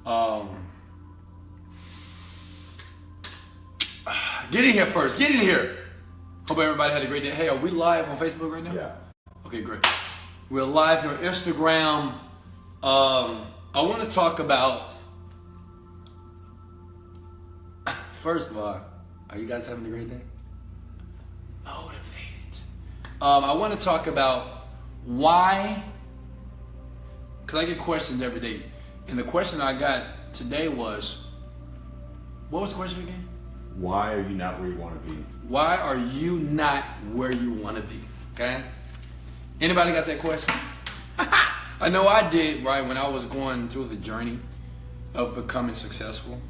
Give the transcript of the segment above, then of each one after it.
Um, get in here first. Get in here. Hope everybody had a great day. Hey, are we live on Facebook right now? Yeah. Okay, great. We're live here on Instagram. I want to talk about, first of all, are you guys having a great day? Motivated. I want to talk about why, because I get questions every day. And the question I got today was, what was the question again? Why are you not where you want to be? Why are you not where you want to be? Okay? Anybody got that question? I know I did, right, when I was going through the journey of becoming successful.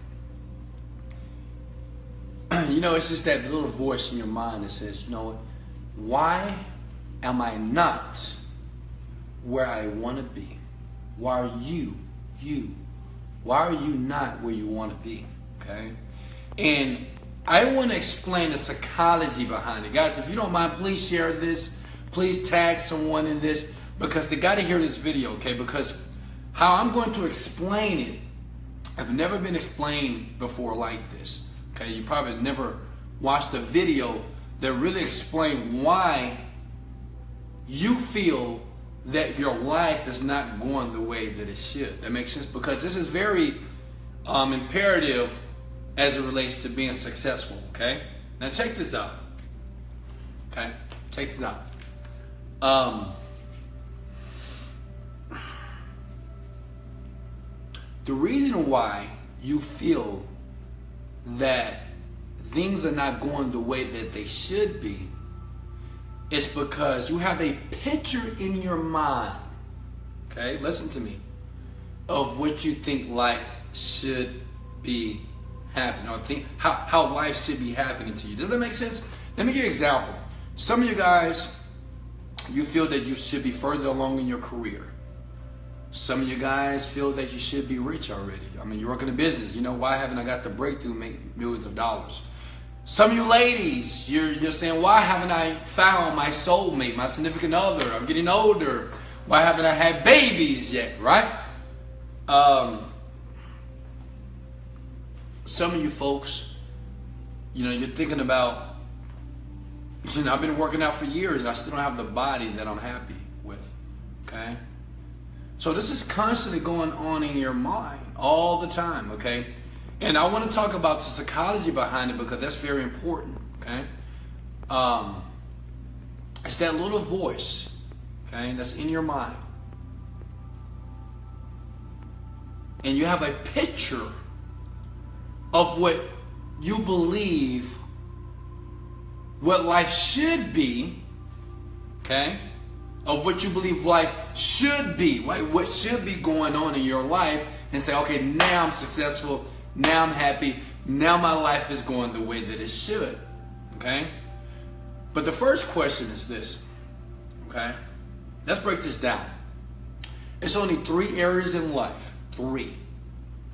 You know, it's just that little voice in your mind that says, you know what? Why am I not where I want to be? Why are you, why are you not where you want to be? Okay? And I want to explain the psychology behind it. Guys, if you don't mind, please share this. Please tag someone in this because they got to hear this video, okay? Because how I'm going to explain it, I've never been explained before like this. Okay, you probably never watched a video that really explained why you feel that your life is not going the way that it should. That makes sense? Because this is very imperative as it relates to being successful, okay? Now check this out, okay? Check this out. The reason why you feel that things are not going the way that they should be is because you have a picture in your mind, okay? Listen to me, of what you think life should be happening, or think how life should be happening to you. Does that make sense? Let me give you an example. Some of you guys, you feel that you should be further along in your career. Some of you guys feel that you should be rich already. I mean, you're working a business. You know, why haven't I got the breakthrough, make millions of dollars? Some of you ladies, you're saying, why haven't I found my soulmate, my significant other? I'm getting older. Why haven't I had babies yet, right? Some of you folks, you know, you're thinking about, you know, I've been working out for years and I still don't have the body that I'm happy with, okay? So this is constantly going on in your mind all the time, okay? And I want to talk about the psychology behind it because that's very important, okay? It's that little voice, okay, that's in your mind. And you have a picture of what you believe what life should be, okay? Of what you believe life should be, like what should be going on in your life, and say, okay, now I'm successful, now I'm happy, now my life is going the way that it should, okay? But the first question is this, okay? Let's break this down. It's only 3 areas in life, 3,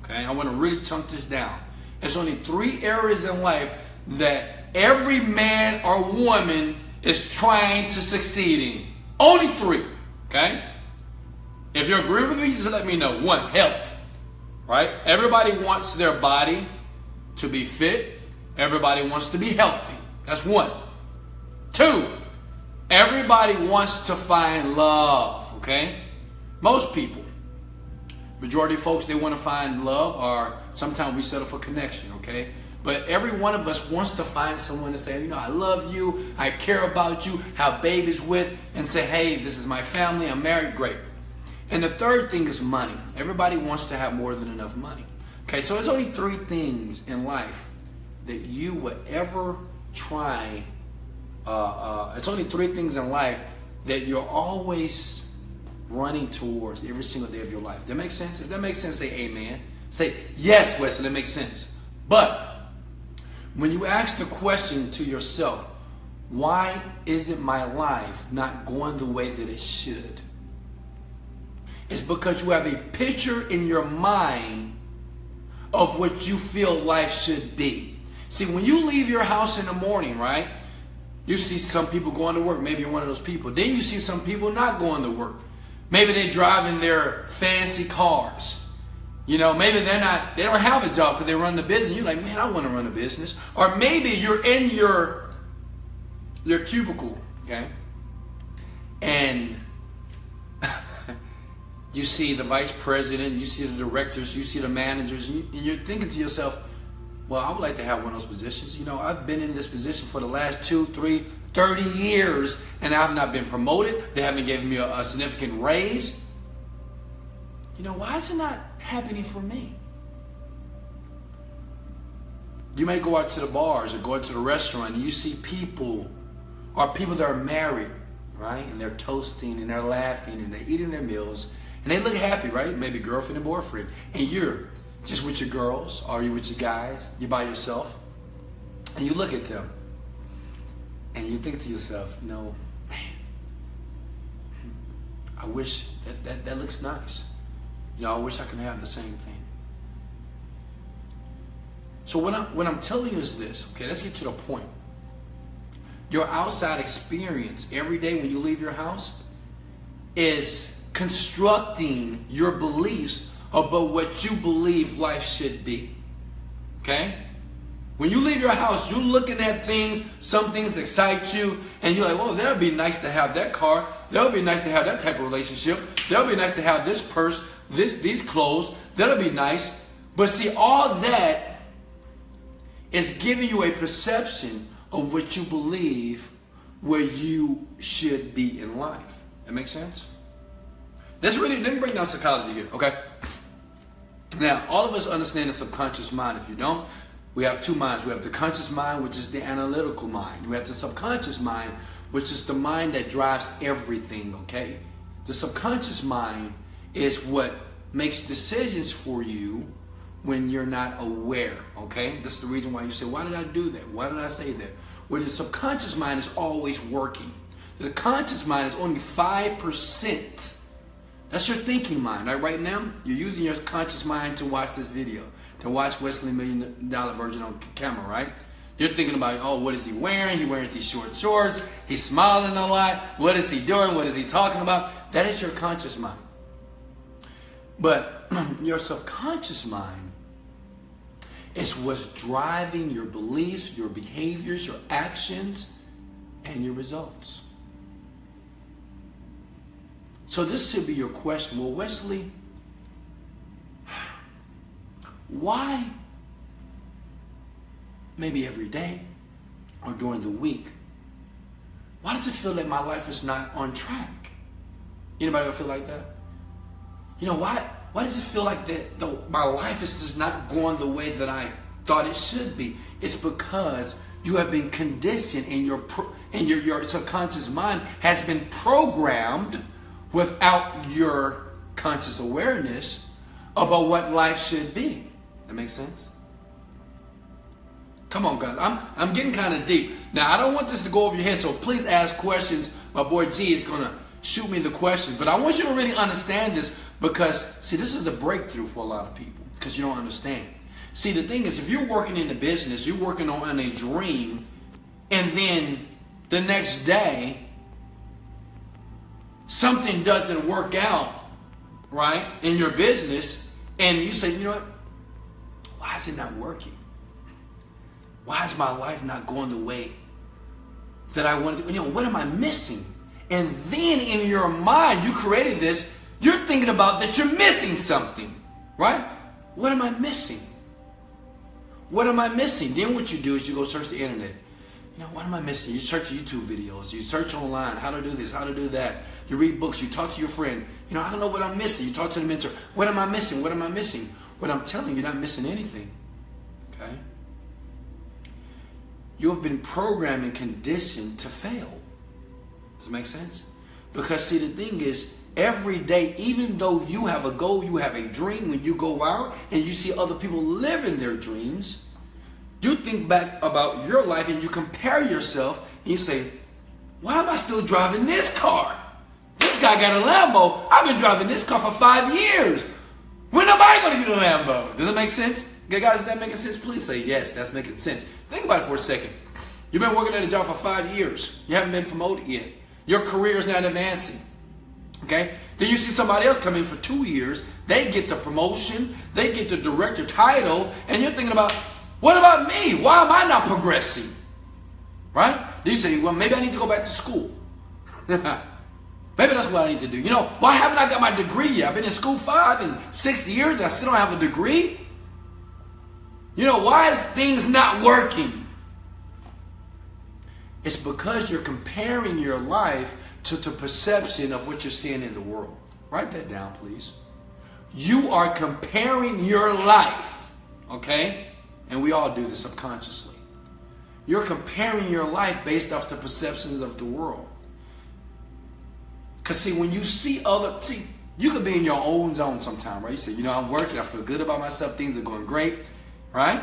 okay? I want to really chunk this down. It's only 3 areas in life that every man or woman is trying to succeed in. Only 3, okay? If you agree with me, just let me know. 1, health, right? Everybody wants their body to be fit. Everybody wants to be healthy. That's 1. 2, everybody wants to find love, okay? Most people, majority of folks, they want to find love, or sometimes we settle for connection, okay? But every one of us wants to find someone to say, you know, I love you, I care about you, have babies with, and say, hey, this is my family, I'm married, great. And the third thing is money. Everybody wants to have more than enough money. Okay, so there's only 3 things in life that you would ever try. It's only 3 things in life that you're always running towards every single day of your life. That makes sense? If that makes sense, say amen. Say, yes, Wesley, that makes sense. But when you ask the question to yourself, why isn't my life not going the way that it should? It's because you have a picture in your mind of what you feel life should be. See, when you leave your house in the morning, right, you see some people going to work. Maybe you're one of those people. Then you see some people not going to work. Maybe they're driving their fancy cars. You know, maybe they don't have a job because they run the business. You're like, man, I want to run a business. Or maybe you're in your cubicle, okay? And you see the vice president, you see the directors, you see the managers, and you're thinking to yourself, well, I would like to have one of those positions. You know, I've been in this position for the last 2, 3, 30 years, and I've not been promoted. They haven't given me a significant raise. You know, why is it not happening for me? You may go out to the bars or go out to the restaurant and you see people, or people that are married, right? And they're toasting and they're laughing and they're eating their meals and they look happy, right? Maybe girlfriend and boyfriend. And you're just with your girls, or you're with your guys, you're by yourself, and you look at them and you think to yourself, you know, man, I wish that looks nice. You know, I wish I could have the same thing. So what I'm telling you is this, okay, let's get to the point. Your outside experience every day when you leave your house is constructing your beliefs about what you believe life should be. Okay? When you leave your house, you're looking at things, some things excite you, and you're like, well, that would be nice to have that car. That would be nice to have that type of relationship. That would be nice to have this purse, these clothes. That would be nice. But see, all that is giving you a perception of what you believe where you should be in life. That makes sense? Let me break down psychology here, okay? Now, all of us understand the subconscious mind. If you don't, we have two minds. We have the conscious mind, which is the analytical mind. We have the subconscious mind, which is the mind that drives everything, okay? The subconscious mind is what makes decisions for you when you're not aware, okay? This is the reason why you say, why did I do that? Why did I say that? Well, the subconscious mind is always working. The conscious mind is only 5%. That's your thinking mind. Right now, you're using your conscious mind to watch this video, to watch Wesley $1 Million Virgin on camera, right? You're thinking about, oh, what is he wearing? He wears these short shorts. He's smiling a lot. What is he doing? What is he talking about? That is your conscious mind. But your subconscious mind is what's driving your beliefs, your behaviors, your actions, and your results. So this should be your question. Well, Wesley, why maybe every day or during the week, why does it feel like my life is not on track? Anybody ever feel like that? You know, why does it feel like that my life is just not going the way that I thought it should be? It's because you have been conditioned and your subconscious mind has been programmed without your conscious awareness about what life should be. That makes sense? Come on, guys. I'm getting kind of deep. Now, I don't want this to go over your head, so please ask questions. My boy G is going to shoot me the questions. But I want you to really understand this because, see, this is a breakthrough for a lot of people because you don't understand. See, the thing is, if you're working in the business, you're working on a dream, and then the next day, something doesn't work out, right, in your business, and you say, you know what, why is it not working? Why is my life not going the way that I wanted to? You know, what am I missing? And then in your mind, you created this, you're thinking about that you're missing something, right? What am I missing? What am I missing? Then what you do is you go search the internet. You know, what am I missing? You search YouTube videos. You search online how to do this, how to do that. You read books. You talk to your friend. You know, I don't know what I'm missing. You talk to the mentor. What am I missing? What am I missing? What I'm telling you, you're not missing anything. Okay? You have been programmed and conditioned to fail. Does it make sense? Because, see, the thing is, every day, even though you have a goal, you have a dream, when you go out and you see other people living their dreams, you think back about your life and you compare yourself and you say, why am I still driving this car? This guy got a Lambo. I've been driving this car for 5 years. When am I going to get a Lambo? Does it make sense? Okay, guys, is that making sense? Please say yes, that's making sense. Think about it for a second. You've been working at a job for 5 years. You haven't been promoted yet. Your career is not advancing. Okay? Then you see somebody else come in for 2 years. They get the promotion. They get the director title. And you're thinking about, what about me? Why am I not progressing? Right? Then you say, well, maybe I need to go back to school. Maybe that's what I need to do. You know, why haven't I got my degree yet? I've been in school 5 and 6 years and I still don't have a degree. You know, why is things not working? It's because you're comparing your life to the perception of what you're seeing in the world. Write that down, please. You are comparing your life, okay? And we all do this subconsciously. You're comparing your life based off the perceptions of the world. Because see, when you see you could be in your own zone sometime, right? You say, you know, I'm working, I feel good about myself, things are going great, right?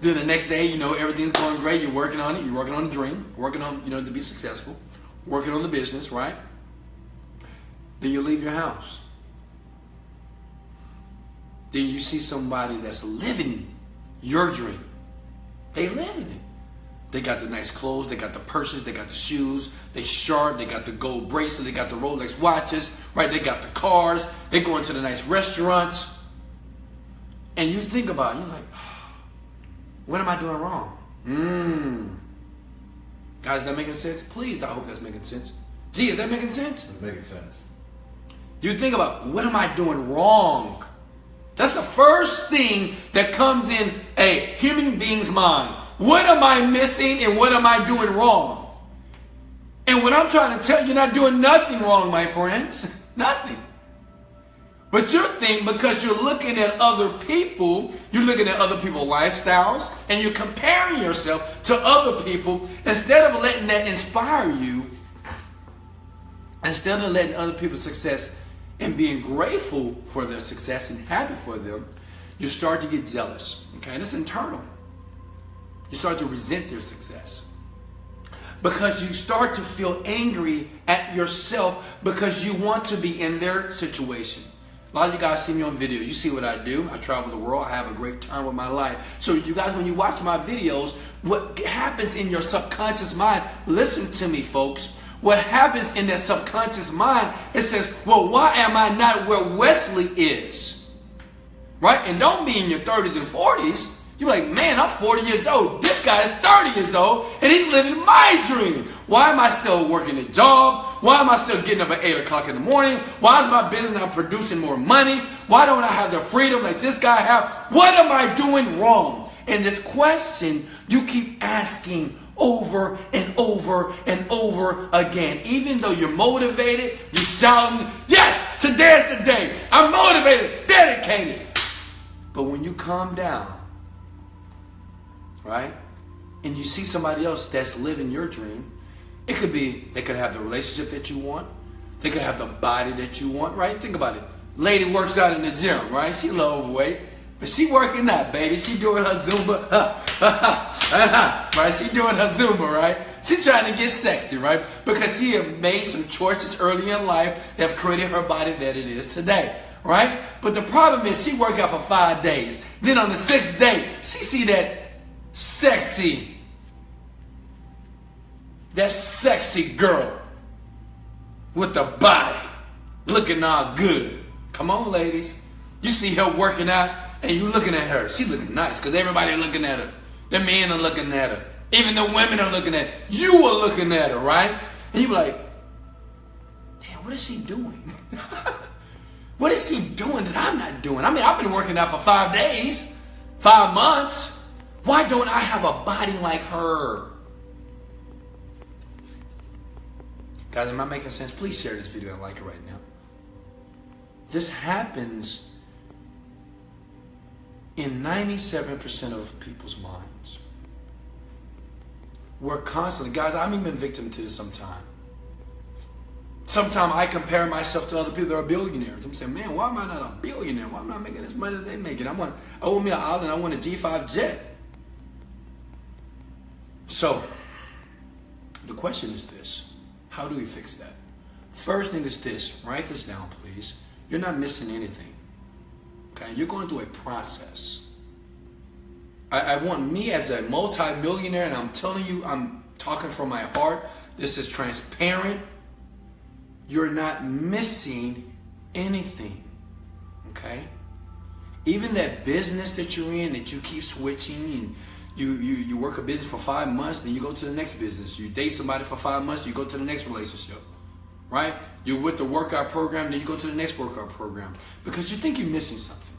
Then the next day, you know, everything's going great, you're working on it, you're working on the dream, working on, you know, to be successful, working on the business, right? Then you leave your house. Then you see somebody that's living your dream. They live in it. They got the nice clothes, they got the purses, they got the shoes, they sharp, they got the gold bracelet, they got the Rolex watches, right? They got the cars, they go into the nice restaurants. And you think about it, you're like, what am I doing wrong? Guys, is that making sense? Please, I hope that's making sense. Gee, is that making sense? It's making sense. You think about, what am I doing wrong? That's the first thing that comes in a human being's mind. What am I missing and what am I doing wrong? And what I'm trying to tell you, you're not doing nothing wrong, my friends. Nothing. But you're thinking, because you're looking at other people, you're looking at other people's lifestyles, and you're comparing yourself to other people, instead of letting that inspire you, instead of letting other people's success and being grateful for their success and happy for them, you start to get jealous. Okay, and it's internal. You start to resent their success. Because you start to feel angry at yourself because you want to be in their situation. A lot of you guys see me on video. You see what I do. I travel the world. I have a great time with my life. So you guys, when you watch my videos, what happens in your subconscious mind, listen to me, folks. What happens in that subconscious mind, it says, well, why am I not where Wesley is? Right? And don't be in your 30s and 40s. You're like, man, I'm 40 years old. This guy is 30 years old, and he's living my dream. Why am I still working a job? Why am I still getting up at 8 o'clock in the morning? Why is my business not producing more money? Why don't I have the freedom like this guy have? What am I doing wrong? And this question you keep asking over and over and over again. Even though you're motivated, you're shouting, yes, today is the day. I'm motivated, dedicated. But when you calm down, right, and you see somebody else that's living your dream, it could be, they could have the relationship that you want. They could have the body that you want, right? Think about it. Lady works out in the gym, right? She a little overweight, but she working out, baby. She doing her Zumba, right? She doing her Zumba, right? She trying to get sexy, right? Because she have made some choices early in life that have created her body that it is today, right? But the problem is she work out for 5 days. Then on the 6th day, she see that sexy girl with the body looking all good. Come on, ladies. You see her working out and you looking at her. She looking nice because everybody looking at her. The men are looking at her. Even the women are looking at her. You are looking at her, right? And you be like, damn, what is she doing? What is she doing that I'm not doing? I mean, I've been working out for 5 days, 5 months. Why don't I have a body like her? Guys, am I making sense? Please share this video and like it right now. This happens in 97% of people's minds. We're constantly, guys, I'm even victim to this sometimes. Sometimes I compare myself to other people that are billionaires. I'm saying, man, why am I not a billionaire? Why am I not making as much as they making? I want me an island, I want a G5 jet. So, the question is this. How do we fix that? First thing is this. Write this down, please. You're not missing anything. Okay? You're going through a process. I want me as a multi-millionaire, and I'm telling you, I'm talking from my heart. This is transparent. You're not missing anything. Okay? Okay? Even that business that you're in, that you keep switching, and you work a business for 5 months, then you go to the next business. You date somebody for 5 months, you go to the next relationship. Right? You're with the workout program, then you go to the next workout program. Because you think you're missing something.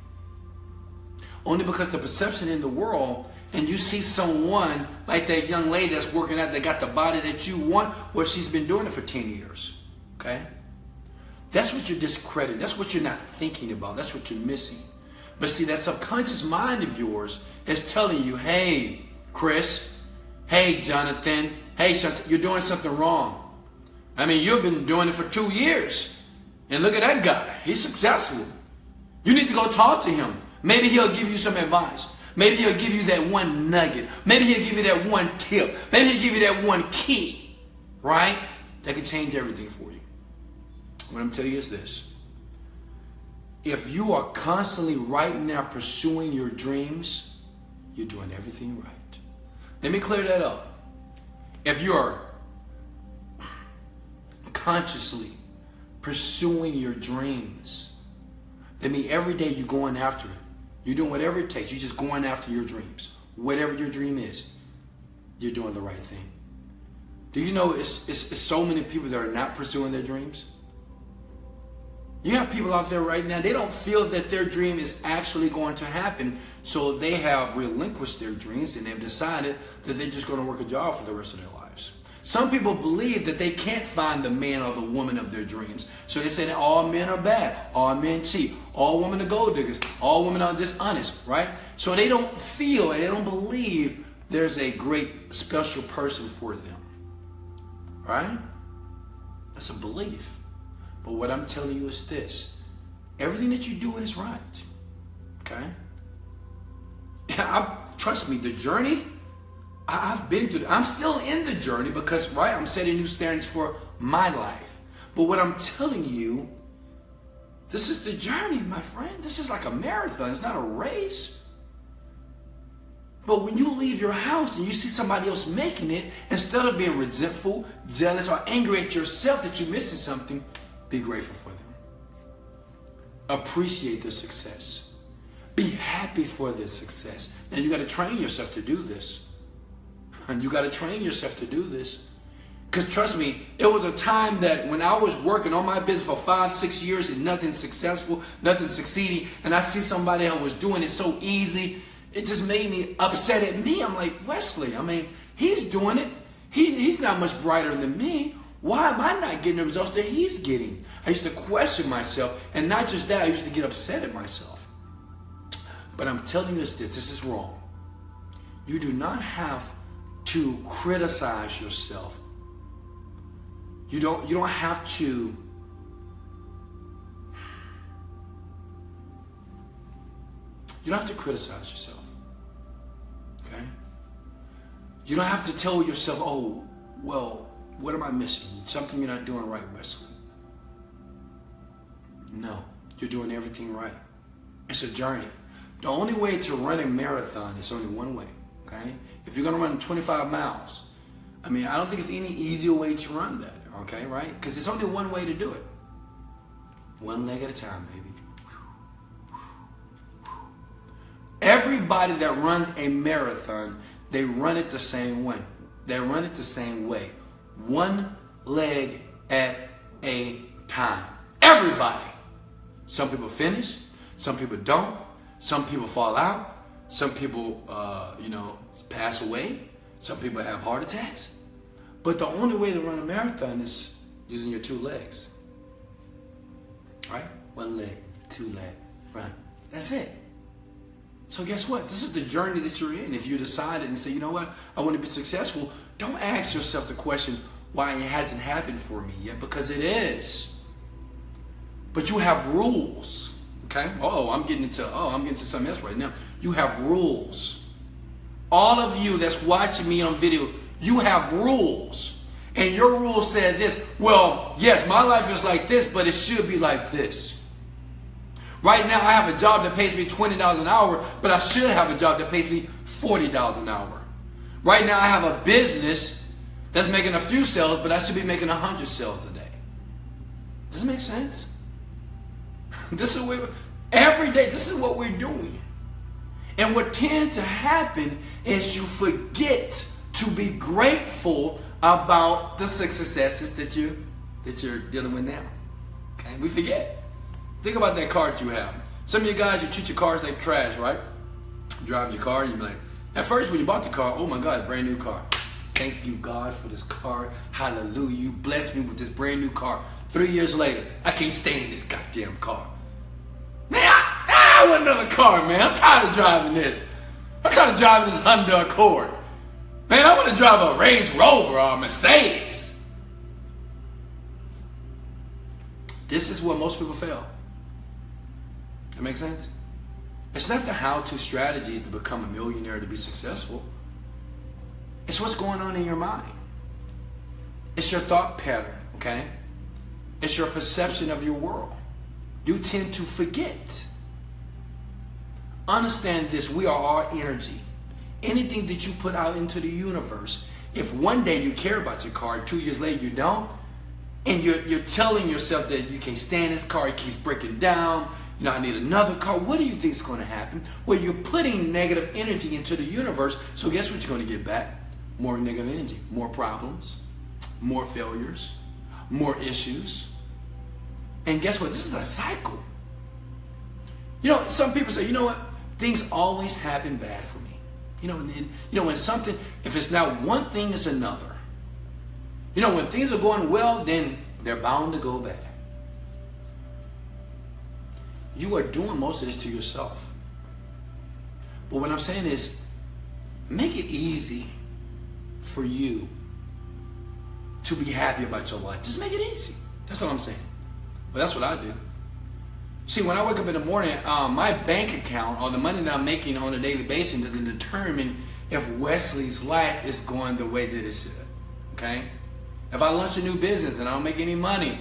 Only because the perception in the world, and you see someone like that young lady that's working out, that got the body that you want, well, she's been doing it for 10 years. Okay? That's what you're discrediting. That's what you're not thinking about. That's what you're missing. But see, that subconscious mind of yours is telling you, hey, Chris, hey, Jonathan, hey, you're doing something wrong. I mean, you've been doing it for 2 years. And look at that guy. He's successful. You need to go talk to him. Maybe he'll give you some advice. Maybe he'll give you that one nugget. Maybe he'll give you that one tip. Maybe he'll give you that one key. Right? That can change everything for you. What I'm telling you is this. If you are constantly right now pursuing your dreams, you're doing everything right. Let me clear that up. If you're consciously pursuing your dreams, that means every day you're going after it. You're doing whatever it takes. You're just going after your dreams. Whatever your dream is, you're doing the right thing. Do you know it's so many people that are not pursuing their dreams? You have people out there right now, they don't feel that their dream is actually going to happen, so they have relinquished their dreams and they've decided that they're just going to work a job for the rest of their lives. Some people believe that they can't find the man or the woman of their dreams, so they say that all men are bad, all men cheat, all women are gold diggers, all women are dishonest, right? So they don't feel and they don't believe there's a great special person for them, right? That's a belief. But what I'm telling you is this. Everything that you're doing is right. Okay? Trust me, the journey, I've been through. I'm still in the journey because, right, I'm setting new standards for my life. But what I'm telling you, this is the journey, my friend. This is like a marathon. It's not a race. But when you leave your house and you see somebody else making it, instead of being resentful, jealous, or angry at yourself that you're missing something, be grateful for them. Appreciate their success. Be happy for their success. Now you got to train yourself to do this. And you got to train yourself to do this. Because trust me, it was a time that when I was working on my business for 5-6 years and nothing successful, nothing succeeding, and I see somebody else was doing it so easy, it just made me upset at me. I'm like, Wesley, I mean, he's doing it. He's not much brighter than me. Why am I not getting the results that he's getting? I used to question myself, and not just that, I used to get upset at myself. But I'm telling you this is wrong. You do not have to criticize yourself. You don't have to criticize yourself. Okay? You don't have to tell yourself, oh, well, what am I missing? Something you're not doing right, Wesley. No, you're doing everything right. It's a journey. The only way to run a marathon is only one way, okay? If you're going to run 25 miles, I mean, I don't think it's any easier way to run that, okay, right? Because it's only one way to do it. One leg at a time, baby. Everybody that runs a marathon, they run it the same way. They run it the same way. One leg at a time. Everybody. Some people finish. Some people don't. Some people fall out. Some people, pass away. Some people have heart attacks. But the only way to run a marathon is using your 2 legs. Right? 1 leg, 2 leg, run. That's it. So guess what? This is the journey that you're in. If you decide and say, you know what, I want to be successful, don't ask yourself the question, why it hasn't happened for me yet, because it is. But you have rules. Okay? I'm getting into something else right now. You have rules. All of you that's watching me on video, you have rules. And your rule said this, well, yes, my life is like this, but it should be like this. Right now, I have a job that pays me $20 an hour, but I should have a job that pays me $40 an hour. Right now, I have a business that's making a few sales, but I should be making 100 sales a day. Does it make sense? This is Every day, this is what we're doing. And what tends to happen is you forget to be grateful about the successes that you're dealing with now. Okay? We forget. Think about that car that you have. Some of you guys, you treat your cars like trash, right? You drive your car, you be like, at first when you bought the car, oh my God, brand new car. Thank you, God, for this car. Hallelujah. You blessed me with this brand new car. 3 years later, I can't stand this goddamn car. Man, I want another car, man. I'm tired of driving this. I'm tired of driving this Honda Accord. Man, I want to drive a Range Rover or a Mercedes. This is where most people fail. That makes sense? It's not the how-to strategies to become a millionaire to be successful. It's what's going on in your mind. It's your thought pattern, okay? It's your perception of your world. You tend to forget. Understand this, we are our energy. Anything that you put out into the universe, if one day you care about your car and 2 years later you don't, and you're telling yourself that you can't stand this car, it keeps breaking down, you know, I need another car, what do you think is going to happen? Well, you're putting negative energy into the universe, so guess what you're going to get back? More negative energy, more problems, more failures, more issues. And guess what? This is a cycle. You know, some people say, you know what? Things always happen bad for me. You know, when something, if it's not one thing, it's another. You know, when things are going well, then they're bound to go bad. You are doing most of this to yourself. But what I'm saying is, make it easy for you to be happy about your life. Just make it easy. That's what I'm saying. But that's what I do. See, when I wake up in the morning, my bank account or the money that I'm making on a daily basis doesn't determine if Wesley's life is going the way that it should. Okay? If I launch a new business and I don't make any money,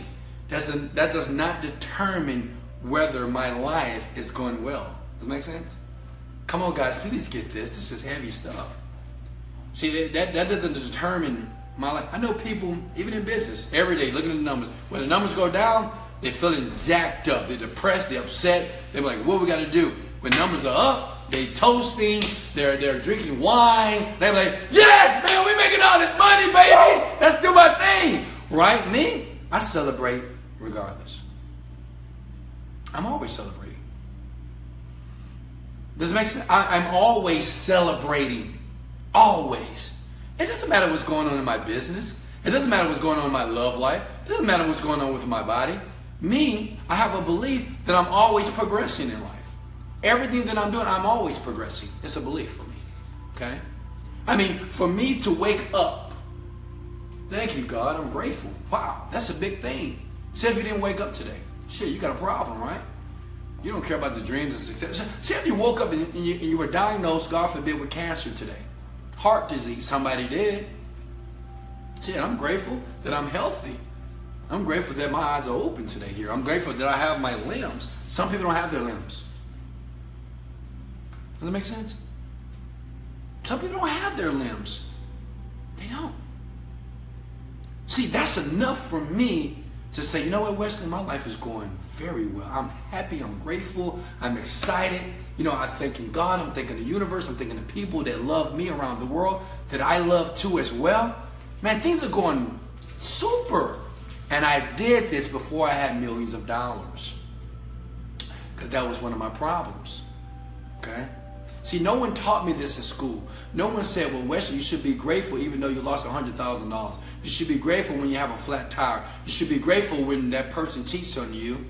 that does not determine whether my life is going well. Does that make sense? Come on, guys, please get this. This is heavy stuff. See, that doesn't determine my life. I know people, even in business, every day looking at the numbers. When the numbers go down, they're feeling jacked up. They're depressed. They're upset. They're like, what we got to do? When numbers are up, they toasting. They're drinking wine. They're like, yes, man, we making all this money, baby. Let's do my thing. Right? Me, I celebrate regardless. I'm always celebrating. Does it make sense? I'm always celebrating. Always. It doesn't matter what's going on in my business. It doesn't matter what's going on in my love life. It doesn't matter what's going on with my body. Me, I have a belief that I'm always progressing in life. Everything that I'm doing, I'm always progressing. It's a belief for me. Okay? I mean, for me to wake up, thank you, God, I'm grateful. Wow, that's a big thing. Say if you didn't wake up today, shit, you got a problem, right? You don't care about the dreams of success. Say if you woke up and you were diagnosed, God forbid, with cancer today. Heart disease, somebody did. Shit, I'm grateful that I'm healthy. I'm grateful that my eyes are open today here. I'm grateful that I have my limbs. Some people don't have their limbs. Does that make sense? Some people don't have their limbs. They don't. See, that's enough for me to say, you know what, Wesley, my life is going very well. I'm happy, I'm grateful, I'm excited. You know, I'm thanking God, I'm thanking the universe, I'm thanking the people that love me around the world, that I love too as well. Man, things are going super. And I did this before I had millions of dollars. Because that was one of my problems. Okay? See, no one taught me this in school. No one said, well, Wesley, you should be grateful even though you lost $100,000. You should be grateful when you have a flat tire. You should be grateful when that person cheats on you.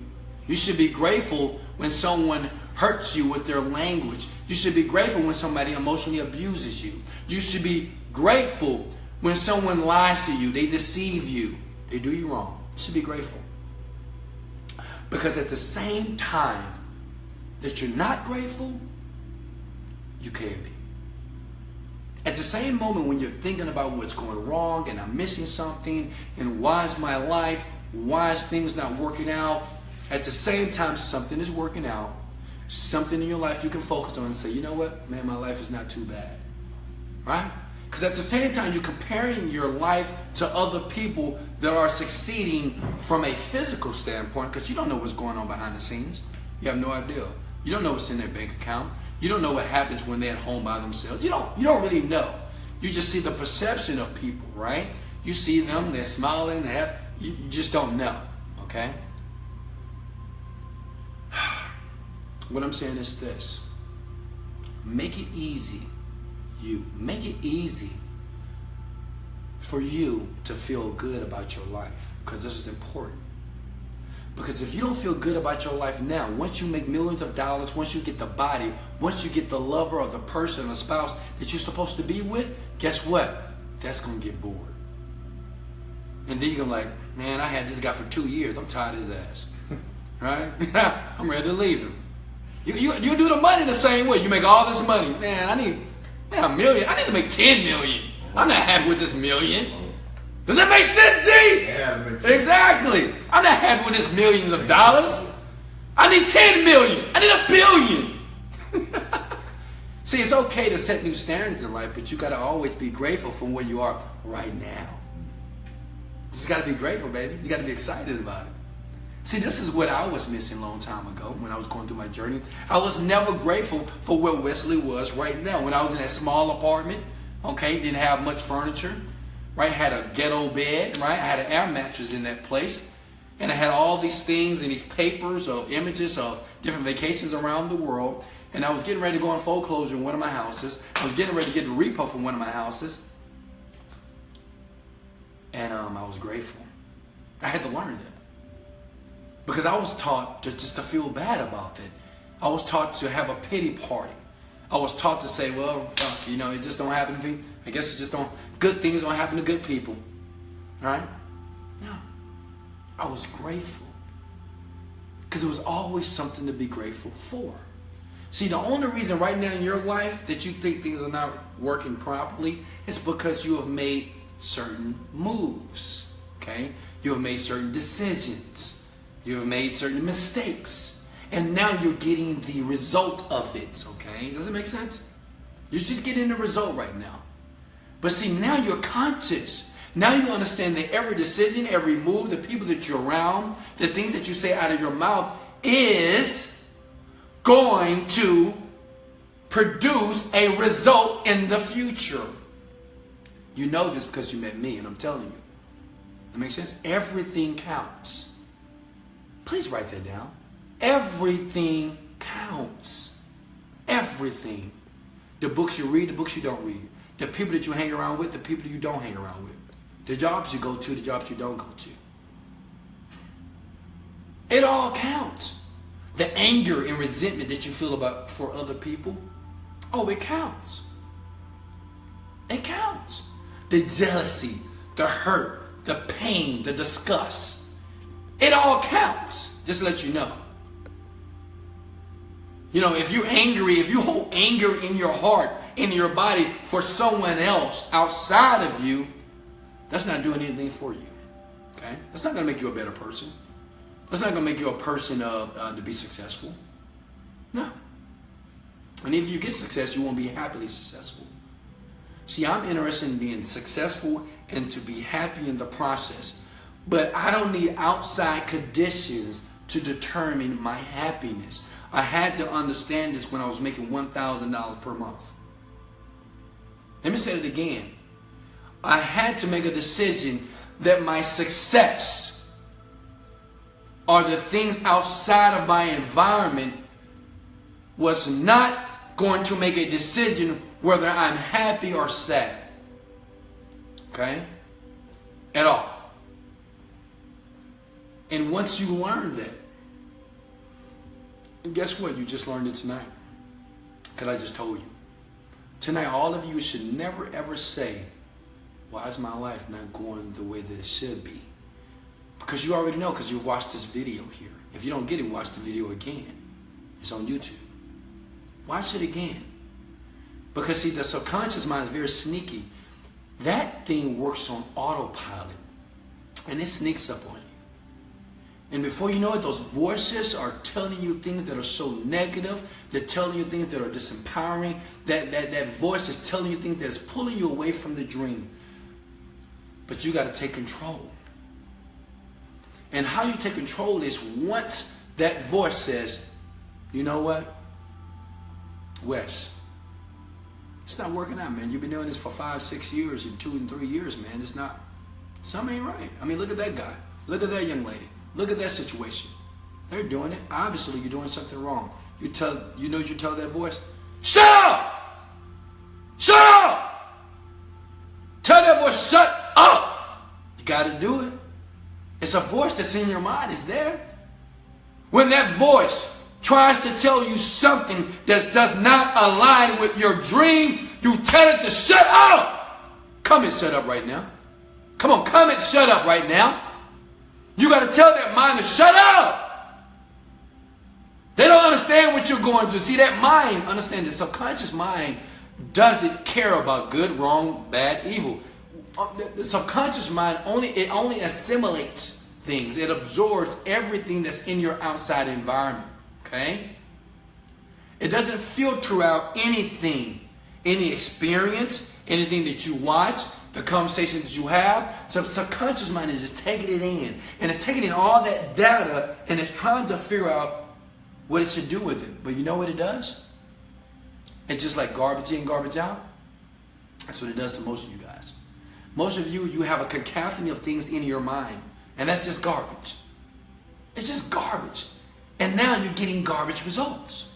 You should be grateful when someone hurts you with their language. You should be grateful when somebody emotionally abuses you. You should be grateful when someone lies to you, they deceive you, they do you wrong. You should be grateful. Because at the same time that you're not grateful, you can be. At the same moment when you're thinking about what's going wrong and I'm missing something and why is my life, why is things not working out, at the same time something is working out, something in your life you can focus on and say, you know what, man, my life is not too bad. Right? Because at the same time you're comparing your life to other people that are succeeding from a physical standpoint because you don't know what's going on behind the scenes. You have no idea. You don't know what's in their bank account. You don't know what happens when they're at home by themselves. You don't really know. You just see the perception of people, right? You see them, they're smiling, you just don't know, okay? What I'm saying is this. Make it easy. Make it easy for you to feel good about your life, because this is important. Because if you don't feel good about your life now, once you make millions of dollars, once you get the body, once you get the lover or the person or the spouse that you're supposed to be with, guess what? That's going to get bored. And then you're like, man, I had this guy for 2 years. I'm tired of his ass. Right? I'm ready to leave him. You do the money the same way. You make all this money. Man, I need $1 million. I need to make 10 million. I'm not happy with this $1 million. Does that make sense, G? Yeah, it makes sense. Exactly. I'm not happy with this millions of dollars. I need 10 million. I need $1 billion. See, it's okay to set new standards in life, but you got to always be grateful for where you are right now. You just got to be grateful, baby. You got to be excited about it. See, this is what I was missing a long time ago when I was going through my journey. I was never grateful for where Wesley was right now. When I was in that small apartment, okay, didn't have much furniture, right? Had a ghetto bed, right? I had an air mattress in that place. And I had all these things and these papers of images of different vacations around the world. And I was getting ready to go on foreclosure in one of my houses. I was getting ready to get the repo from one of my houses. And I was grateful. I had to learn that. Because I was taught just to feel bad about that. I was taught to have a pity party. I was taught to say, well, fuck, it just don't happen to me. I guess it just don't, good things don't happen to good people. All right? No. I was grateful. Because it was always something to be grateful for. See, the only reason right now in your life that you think things are not working properly is because you have made certain moves. Okay? You have made certain decisions. You have made certain mistakes. And now you're getting the result of it. Okay? Does it make sense? You're just getting the result right now. But see, now you're conscious. Now you understand that every decision, every move, the people that you're around, the things that you say out of your mouth is going to produce a result in the future. You know this because you met me, and I'm telling you. That makes sense? Everything counts. Please write that down. Everything counts. Everything. The books you read, the books you don't read. The people that you hang around with, the people that you don't hang around with. The jobs you go to, the jobs you don't go to. It all counts. The anger and resentment that you feel for other people, oh, it counts. It counts. The jealousy, the hurt, the pain, the disgust. It all counts. Just to let you know. If you're angry, if you hold anger in your heart, in your body for someone else outside of you, that's not doing anything for you. Okay? That's not going to make you a better person. That's not going to make you a person to be successful. No. And if you get success, you won't be happily successful. See, I'm interested in being successful and to be happy in the process. But I don't need outside conditions to determine my happiness. I had to understand this when I was making $1,000 per month. Let me say it again. I had to make a decision that my success or the things outside of my environment was not going to make a decision whether I'm happy or sad. Okay? At all. And once you learn that, and guess what? You just learned it tonight. Because I just told you. Tonight, all of you should never ever say, why is my life not going the way that it should be? Because you already know, because you've watched this video here. If you don't get it, watch the video again. It's on YouTube. Watch it again. Because see, the subconscious mind is very sneaky. That thing works on autopilot. And it sneaks up on you. And before you know it, those voices are telling you things that are so negative. They're telling you things that are disempowering. That voice is telling you things that is pulling you away from the dream. But you got to take control. And how you take control is once that voice says, you know what, Wes, it's not working out, man. You've been doing this for 5, 6 years and 2 and 3 years, man. It's not, something ain't right. I mean, look at that guy. Look at that young lady. Look at that situation. They're doing it. Obviously, you're doing something wrong. You tell that voice, shut up! Shut up! Tell that voice, shut up! You got to do it. It's a voice that's in your mind. It's there. When that voice tries to tell you something that does not align with your dream, you tell it to shut up. Come and shut up right now. Come on, come and shut up right now. You got to tell that mind to shut up. They don't understand what you're going through. See, that mind, understand the subconscious mind doesn't care about good, wrong, bad, evil. The subconscious mind only assimilates things. It absorbs everything that's in your outside environment. Okay? It doesn't filter out anything, any experience, anything that you watch, the conversations that you have. So the subconscious mind is just taking it in. And it's taking in all that data and it's trying to figure out what it should do with it. But you know what it does? It's just like garbage in, garbage out. That's what it does to most of you guys. Most of you have a cacophony of things in your mind. And that's just garbage. It's just garbage. And now you're getting garbage results.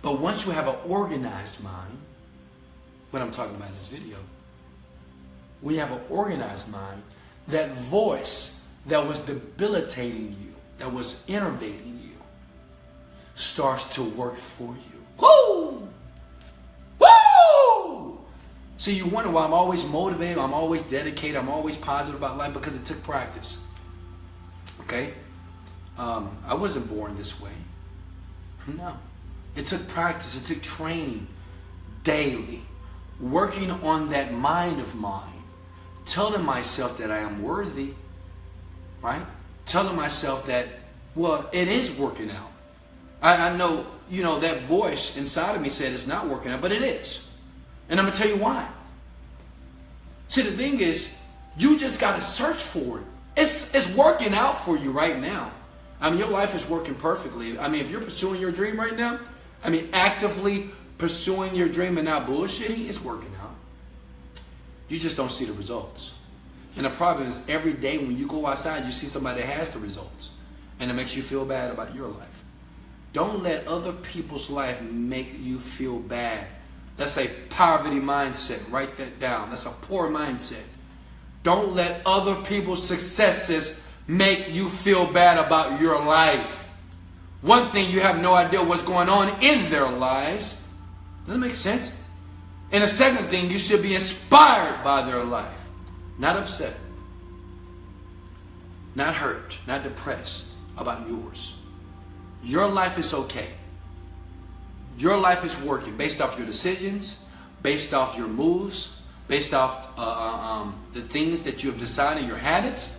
But once you have an organized mind, what I'm talking about in this video, when you have an organized mind, that voice that was debilitating you, that was enervating you, starts to work for you. Woo! Woo! See, you wonder why I'm always motivated, I'm always dedicated, I'm always positive about life, because it took practice. Okay? I wasn't born this way. No. It took practice. It took training daily. Working on that mind of mine. Telling myself that I am worthy. Right? Telling myself that, well, it is working out. I know, that voice inside of me said it's not working out, but it is. And I'm going to tell you why. See, the thing is, you just got to search for it. It's working out for you right now. I mean, your life is working perfectly. I mean, if you're pursuing your dream right now, actively pursuing your dream and not bullshitting, it's working out. You just don't see the results. And the problem is, every day when you go outside, you see somebody that has the results. And it makes you feel bad about your life. Don't let other people's life make you feel bad. That's a poverty mindset. Write that down. That's a poor mindset. Don't let other people's successes make you feel bad about your life. One thing, you have no idea what's going on in their lives. Does that make sense? And the second thing, you should be inspired by their life. Not upset. Not hurt. Not depressed about yours. Your life is okay. Your life is working based off your decisions, based off your moves, based off the things that you have decided, your habits.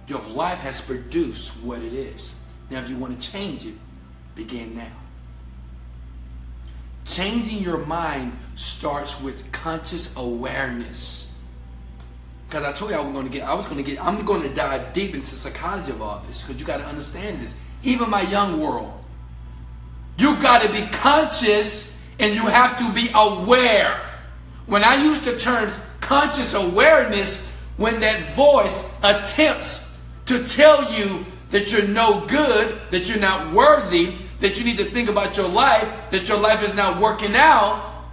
Your life has produced what it is. Now, if you want to change it, begin now. Changing your mind starts with conscious awareness. Because I told you I'm going to dive deep into psychology of all this, because you got to understand this. Even my young world, you got to be conscious and you have to be aware. When I use the terms conscious awareness, when that voice attempts to tell you that you're no good, that you're not worthy, that you need to think about your life, that your life is not working out,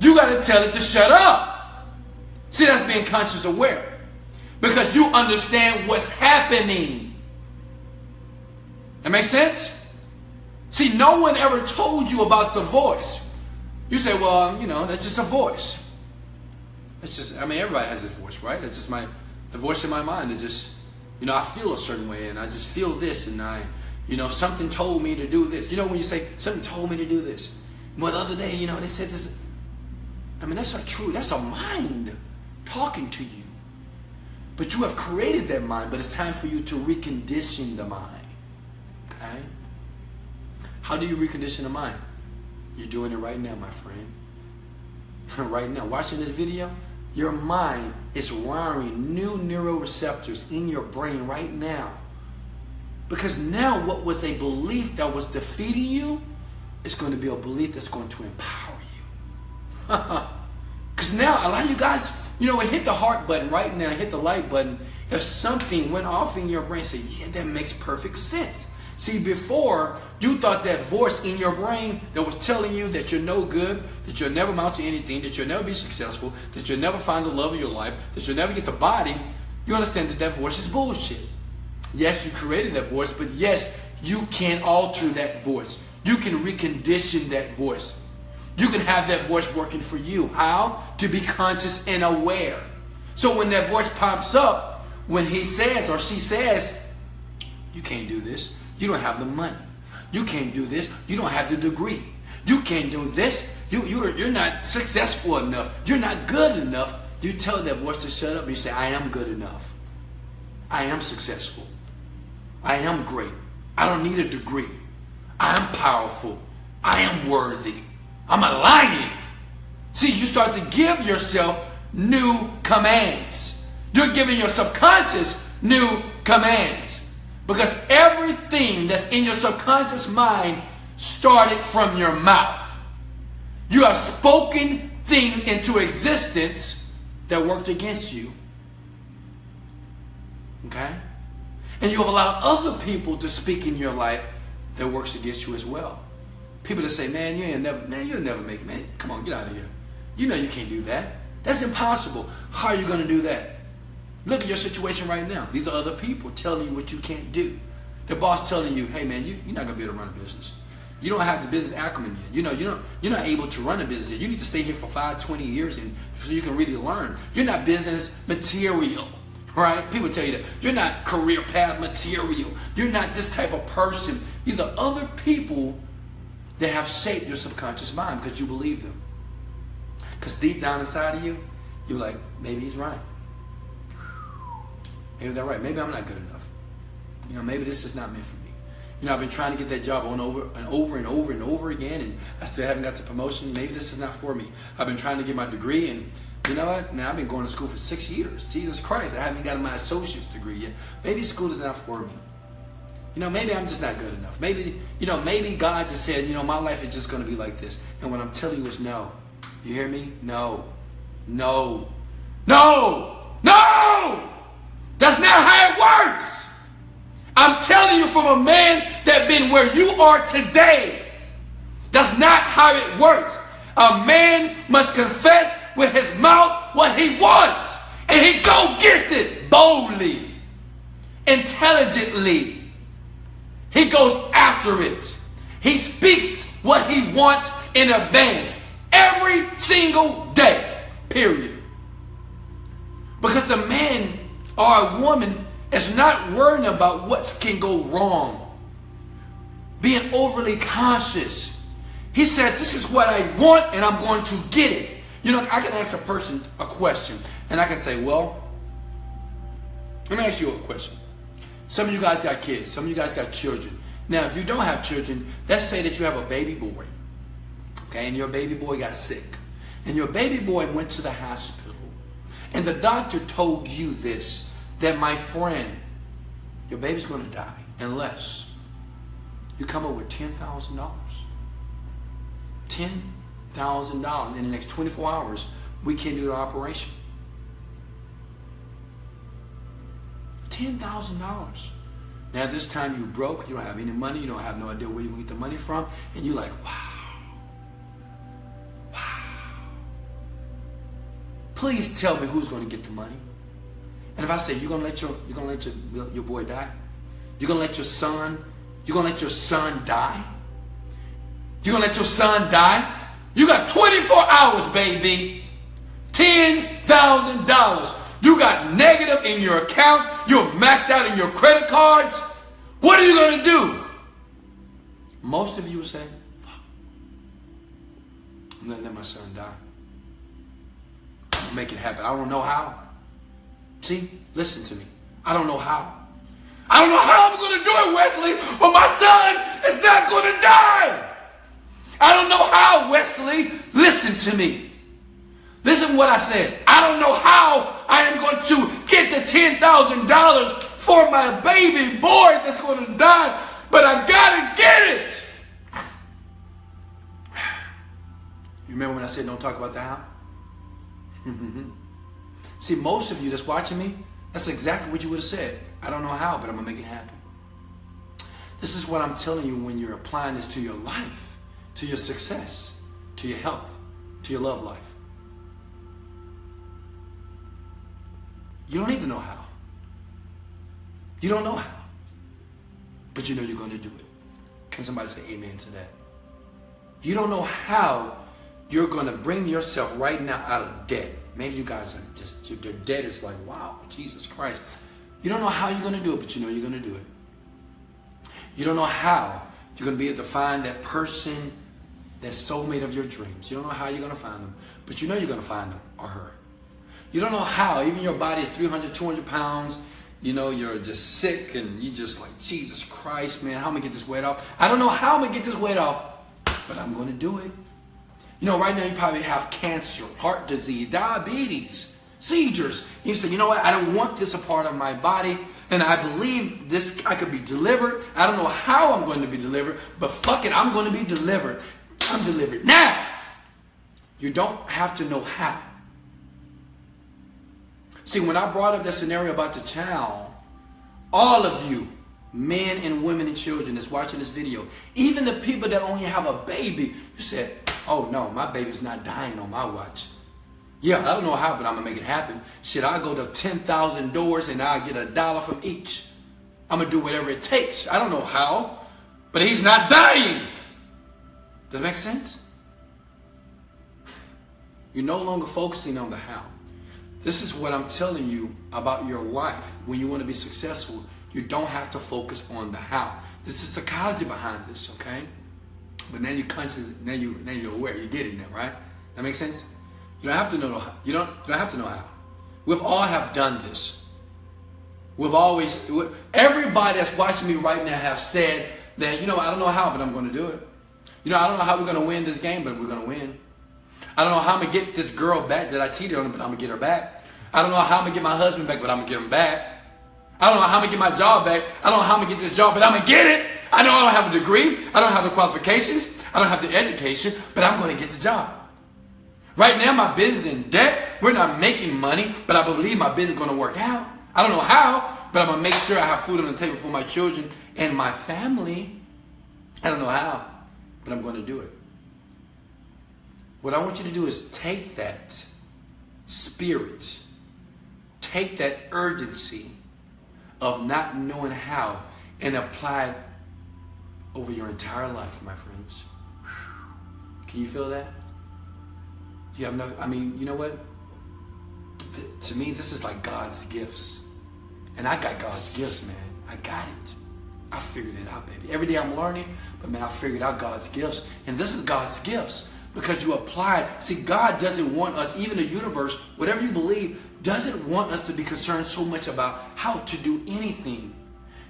you got to tell it to shut up. See, that's being conscious aware. Because you understand what's happening. That makes sense? See, no one ever told you about the voice. You say, well, that's just a voice. It's just, everybody has this voice, right? It's just the voice in my mind. It just, I feel a certain way and I just feel this and something told me to do this. When you say, something told me to do this. Well, the other day, they said this. That's not true. That's a mind talking to you. But you have created that mind, but it's time for you to recondition the mind. Okay? How do you recondition the mind? You're doing it right now, my friend. Right now. Watching this video, your mind is wiring new neuroreceptors in your brain right now. Because now what was a belief that was defeating you is going to be a belief that's going to empower you. Because now a lot of you guys, hit the heart button right now, hit the like button. If something went off in your brain, say, yeah, that makes perfect sense. See, before, you thought that voice in your brain that was telling you that you're no good, that you'll never amount to anything, that you'll never be successful, that you'll never find the love of your life, that you'll never get the body, you understand that voice is bullshit. Yes, you created that voice, but yes, you can alter that voice. You can recondition that voice. You can have that voice working for you. How? To be conscious and aware. So when that voice pops up, when he says or she says, you can't do this, you don't have the money. You can't do this, you don't have the degree. You can't do this, you're not successful enough. You're not good enough. You tell that voice to shut up and you say, I am good enough. I am successful. I am great. I don't need a degree. I am powerful. I am worthy. I'm a lion. See, you start to give yourself new commands. You're giving your subconscious new commands. Because everything that's in your subconscious mind started from your mouth. You have spoken things into existence that worked against you. Okay? And you have allowed other people to speak in your life that works against you as well. People that say, man, you'll never make it, man. Come on, get out of here. You know you can't do that. That's impossible. How are you going to do that? Look at your situation right now. These are other people telling you what you can't do. The boss telling you, hey man, you're not going to be able to run a business. You don't have the business acumen yet. You're not able to run a business yet. You need to stay here for 5-20 years so you can really learn. You're not business material. Right? People tell you that. You're not career path material. You're not this type of person. These are other people that have shaped your subconscious mind because you believe them. Because deep down inside of you, you're like, maybe he's right. Maybe they're right. Maybe I'm not good enough. Maybe this is not meant for me. I've been trying to get that job over again, and I still haven't got the promotion. Maybe this is not for me. I've been trying to get my degree, and you know what? Now I've been going to school for 6 years. Jesus Christ, I haven't gotten my associate's degree yet. Maybe school is not for me. Maybe I'm just not good enough. Maybe God just said, my life is just going to be like this. And what I'm telling you is no. You hear me? No. No. No. No! That's not how it works. I'm telling you from a man that been where you are today. That's not how it works. A man must confess with his mouth what he wants. And he go gets it boldly, intelligently. He goes after it. He speaks what he wants in advance every single day, period. Because the man or a woman is not worrying about what can go wrong, being overly conscious. He said, this is what I want and I'm going to get it. I can ask a person a question and I can say, well, let me ask you a question. Some of you guys got kids. Some of you guys got children. Now, if you don't have children, let's say that you have a baby boy. Okay, and your baby boy got sick. And your baby boy went to the hospital. And the doctor told you this, that my friend, your baby's going to die unless you come up with $10,000. $10,000 in the next 24 hours, we can do the operation. $10,000. Now this time you broke, you don't have any money, you don't have no idea where you get the money from, and you're like, wow. Please tell me who's going to get the money. And if I say you're gonna let your boy die, you're gonna let your son die. You're gonna let your son die. You got 24 hours, baby. $10,000. You got negative in your account. You're maxed out in your credit cards. What are you gonna do? Most of you will say, fuck, I'm gonna let my son die. I'll make it happen. I don't know how. See, listen to me. I don't know how. I don't know how I'm going to do it, Wesley, but my son is not going to die. I don't know how, Wesley. Listen to me. Listen to what I said. I don't know how I am going to get the $10,000 for my baby boy that's going to die, but I gotta get it. You remember when I said don't talk about the how? See, most of you that's watching me, that's exactly what you would have said. I don't know how, but I'm going to make it happen. This is what I'm telling you when you're applying this to your life, to your success, to your health, to your love life. You don't need to know how. You don't know how. But you know you're going to do it. Can somebody say amen to that? You don't know how you're going to bring yourself right now out of debt. Maybe you guys are just, your debt is like, wow, Jesus Christ. You don't know how you're going to do it, but you know you're going to do it. You don't know how you're going to be able to find that person, that soulmate of your dreams. You don't know how you're going to find them, but you know you're going to find him or her. You don't know how, even your body is 300, 200 pounds, you know, you're just sick and you just like, Jesus Christ, man, how am I going to get this weight off? I don't know how I'm going to get this weight off, but I'm going to do it. You know, right now you probably have cancer, heart disease, diabetes, seizures. You say, you know what, I don't want this a part of my body, and I believe this, I could be delivered. I don't know how I'm going to be delivered, but fuck it, I'm going to be delivered. I'm delivered. Now, you don't have to know how. See, when I brought up that scenario about the child, all of you, men and women and children that's watching this video, even the people that only have a baby, you said, oh no, my baby's not dying on my watch. Yeah, I don't know how, but I'm going to make it happen. Shit, I'll go to 10,000 doors and I'll get $1 from each. I'm going to do whatever it takes. I don't know how, but he's not dying. Does that make sense? You're no longer focusing on the how. This is what I'm telling you about your life. When you want to be successful, you don't have to focus on the how. This is psychology behind this, okay? But now you're conscious, now you're aware, you're getting it, right? That makes sense? You don't have to know how. You don't have to know how. We've all have done this. Everybody that's watching me right now have said that, you know, I don't know how, but I'm going to do it. You know, I don't know how we're going to win this game, but we're going to win. I don't know how I'm going to get this girl back that I cheated on, but I'm going to get her back. I don't know how I'm going to get my husband back, but I'm going to get him back. I don't know how I'm going to get my job back. I don't know how I'm going to get this job, but I'm going to get it. I know I don't have a degree. I don't have the qualifications. I don't have the education, but I'm going to get the job. Right now, my business is in debt. We're not making money, but I believe my business is going to work out. I don't know how, but I'm going to make sure I have food on the table for my children and my family. I don't know how, but I'm going to do it. What I want you to do is take that spirit, take that urgency of not knowing how, and apply it over your entire life, my friends. Can you feel that? You have no, I mean, you know what? To me, this is like God's gifts. And I got God's gifts, man. I got it. I figured it out, baby. Every day I'm learning, but man, I figured out God's gifts. And this is God's gifts because you apply it. See, God doesn't want us, even the universe, whatever you believe, doesn't want us to be concerned so much about how to do anything.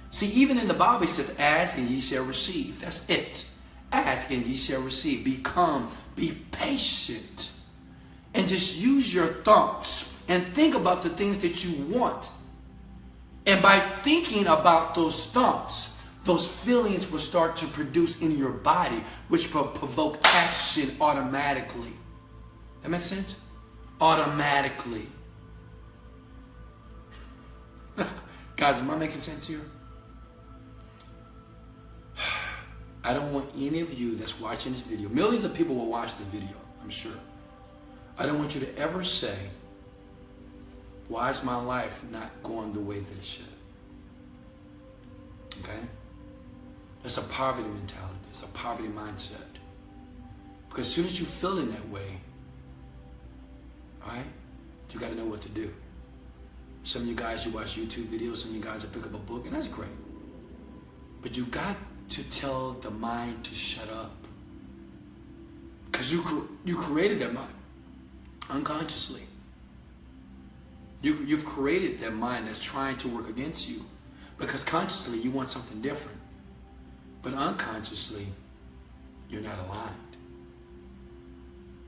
See, even in the Bible, it says, ask and ye shall receive. That's it. Ask and ye shall receive. Be patient. And just use your thoughts and think about the things that you want. And by thinking about those thoughts, those feelings will start to produce in your body, which will provoke action automatically. That makes sense? Automatically. Guys, am I making sense here? I don't want any of you that's watching this video, millions of people will watch this video, I'm sure. I don't want you to ever say, why is my life not going the way that it should? Okay? That's a poverty mentality. It's a poverty mindset. Because as soon as you feel in that way, all right, you got to know what to do. Some of you guys, you watch YouTube videos. Some of you guys will pick up a book, and that's great. But you got to tell the mind to shut up. Because you created that mind unconsciously. You've created that mind that's trying to work against you. Because consciously, you want something different. But unconsciously, you're not aligned.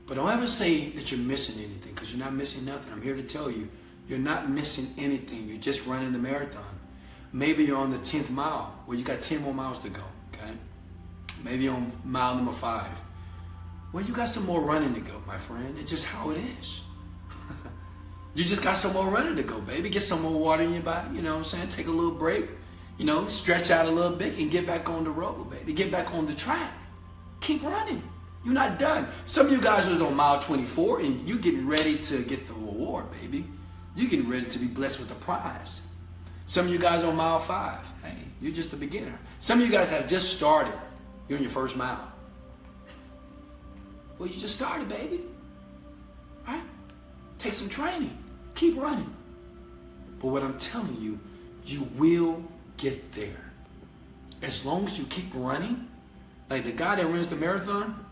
But don't ever say that you're missing anything, because you're not missing nothing. I'm here to tell you, you're not missing anything. You're just running the marathon. Maybe you're on the 10th mile where you got 10 more miles to go, okay? Maybe you're on mile number 5. Well, you got some more running to go, my friend. It's just how it is. You just got some more running to go, baby. Get some more water in your body, you know what I'm saying? Take a little break, you know, stretch out a little bit and get back on the road, baby. Get back on the track. Keep running. You're not done. Some of you guys are on mile 24 and you're getting ready to get the reward, baby. You're getting ready to be blessed with the prize. Some of you guys are on mile 5. Hey, you're just a beginner. Some of you guys have just started. You're in your first mile. Well, you just started, baby. Right? Take some training. Keep running. But what I'm telling you, you will get there. As long as you keep running, like the guy that runs the marathon,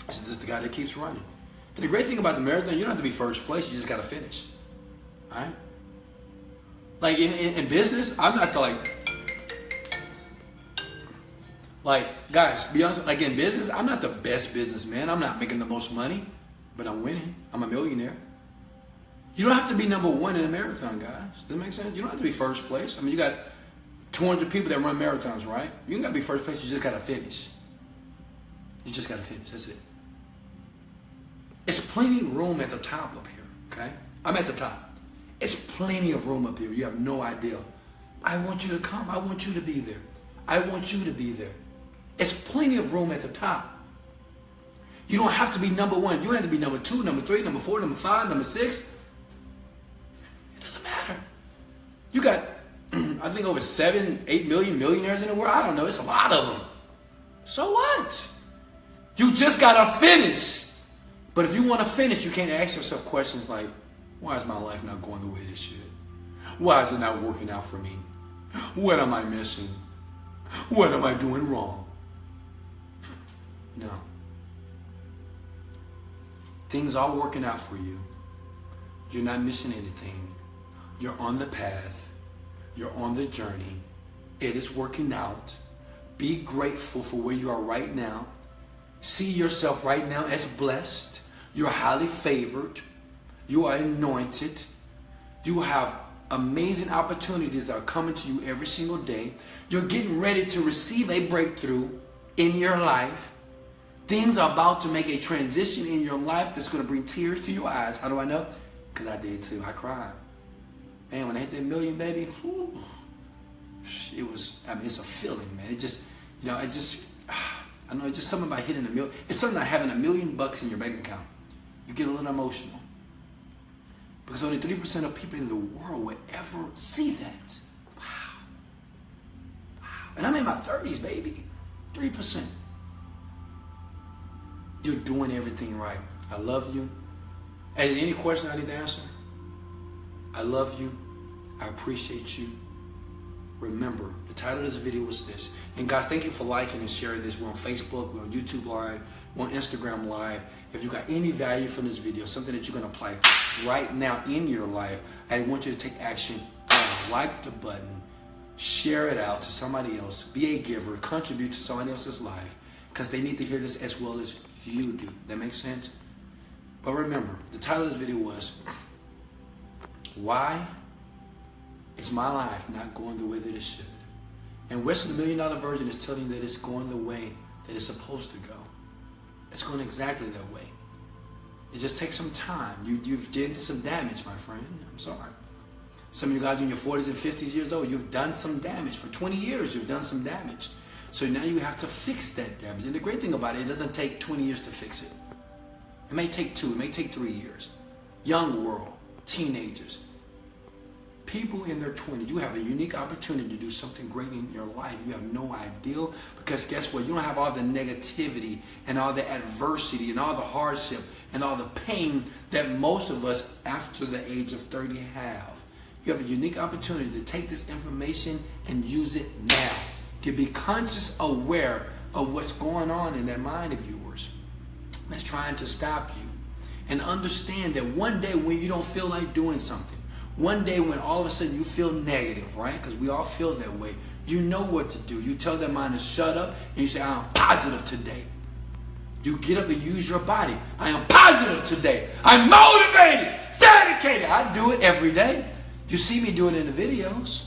this is just the guy that keeps running. And the great thing about the marathon, you don't have to be first place, you just got to finish. All right? Like in business, I'm not like guys, be honest, like in business, I'm not the best businessman. I'm not making the most money, but I'm winning. I'm a millionaire. You don't have to be number 1 in a marathon, guys. Does that make sense? You don't have to be first place. I mean, you got 200 people that run marathons, right? You don't got to be first place. You just got to finish. You just got to finish. That's it. It's plenty of room at the top up here, okay? I'm at the top. It's plenty of room up here. You have no idea. I want you to come. I want you to be there. I want you to be there. It's plenty of room at the top. You don't have to be number 1. You don't have to be number 2, number 3, number 4, number 5, number 6. It doesn't matter. You got, I think, over 7, 8 million millionaires in the world. I don't know. It's a lot of them. So what? You just got to finish. But if you want to finish, you can't ask yourself questions like, why is my life not going the way it should? Why is it not working out for me? What am I missing? What am I doing wrong? No. Things are working out for you. You're not missing anything. You're on the path. You're on the journey. It is working out. Be grateful for where you are right now. See yourself right now as blessed. You're highly favored. You are anointed. You have amazing opportunities that are coming to you every single day. You're getting ready to receive a breakthrough in your life. Things are about to make a transition in your life that's going to bring tears to your eyes. How do I know? Because I did too. I cried. Man, when I hit that million, baby, it was, I mean, it's a feeling, man. It just, you know, I know it's just something about hitting a million. It's something like having $1 million in your bank account. You get a little emotional. Because only 3% of people in the world would ever see that. Wow. Wow. And I'm in my 30s, baby. 3%. You're doing everything right. I love you. And any question I need to answer? I love you. I appreciate you. Remember, the title of this video was this. And guys, thank you for liking and sharing this. We're on Facebook, we're on YouTube Live, we're on Instagram Live. If you got any value from this video, something that you're going to apply right now in your life, I want you to take action. Like the button, share it out to somebody else, be a giver, contribute to somebody else's life, because they need to hear this as well as you do. That makes sense? But remember, the title of this video was, why is my life not going the way that it should? And Wesley, the $1 Million Version, is telling you that it's going the way that it's supposed to go. It's going exactly that way. It just takes some time. You've done some damage, my friend. I'm sorry. Some of you guys in your 40s and 50s years old, you've done some damage. For 20 years, you've done some damage. So now you have to fix that damage. And the great thing about it doesn't take 20 years to fix it. It may take 2, it may take 3 years. Young world, teenagers, people in their 20s, you have a unique opportunity to do something great in your life. You have no idea, because guess what? You don't have all the negativity and all the adversity and all the hardship and all the pain that most of us after the age of 30 have. You have a unique opportunity to take this information and use it now. To be conscious, aware of what's going on in that mind of yours that's trying to stop you. And understand that one day when you don't feel like doing something, one day when all of a sudden you feel negative, right? Because we all feel that way. You know what to do. You tell that mind to shut up and you say, I'm positive today. You get up and use your body. I am positive today. I'm motivated, dedicated. I do it every day. You see me do it in the videos.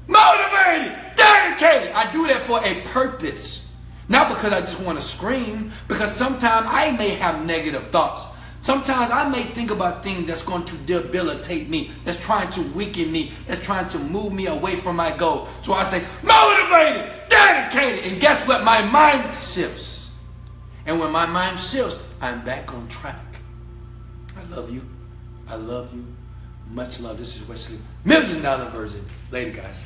motivated, dedicated. I do that for a purpose. Not because I just want to scream, because sometimes I may have negative thoughts. Sometimes I may think about things that's going to debilitate me, that's trying to weaken me, that's trying to move me away from my goal. So I say, motivated, dedicated. And guess what? My mind shifts. And when my mind shifts, I'm back on track. I love you. I love you. Much love. This is Wesley. $1 Million Version. Later, guys.